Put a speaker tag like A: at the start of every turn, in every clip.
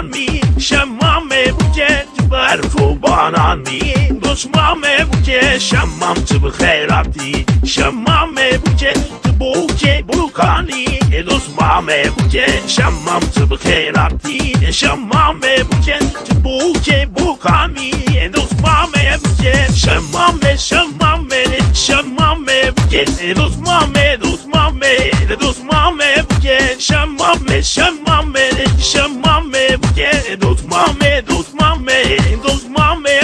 A: banani, şemmame buket berfu banani, dostmame buket şemmam tıbı khayrati, şemmame buket buket bukani, dostmame buket şemmam tıbı khayrati, şemmame buket bukani, dostmame buket şemmame şemmame şemmame buket, dostmame buket şemmame şemmame şemmame buket, dostmame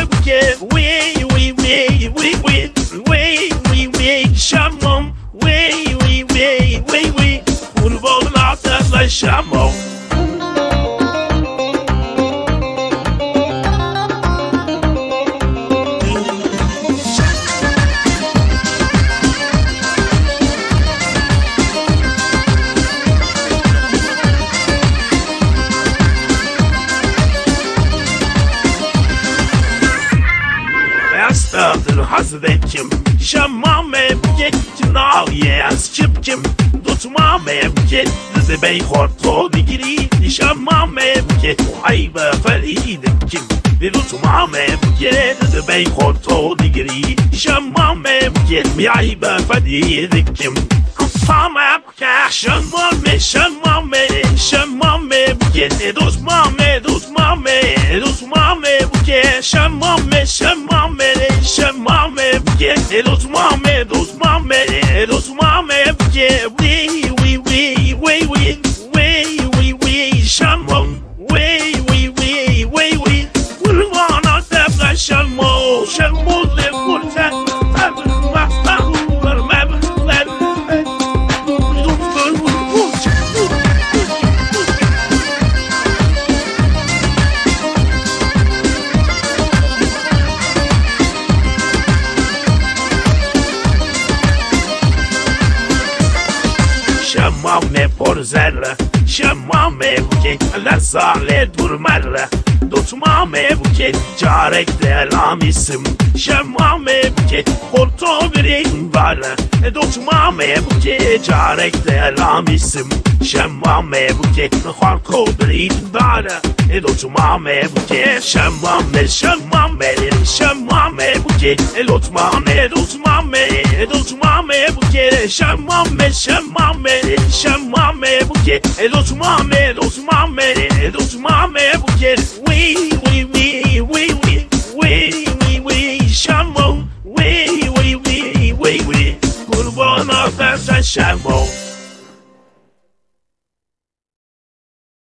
A: buket we şemmam we kurbanın ateşle şemmam. Estağfurullah Hazretim, şemmame buket nağiyaz çıpçım, tutmame buket zebey horto digiri, şemmame buket ayba feridim kim, tutmame buket zebey horto digiri, şemmame buket mi ayba feridim kim. Şemmame buket şemmame buket dostmame buket şemmame buket dostmame buket we şemmam we kurban ateşle şemmam le kurtan şemmame porzerre, şemmame buket lezzale durmerre, tutmame buket carek delamisim, şemmame buket horto birin varre, tutmame buket carek delamisim, şemmame buket horto birin varre, tutmame buket şemmame buket tutmame buket şemmame buket tutmame buket we şemmam we kurban ateşle şemmam.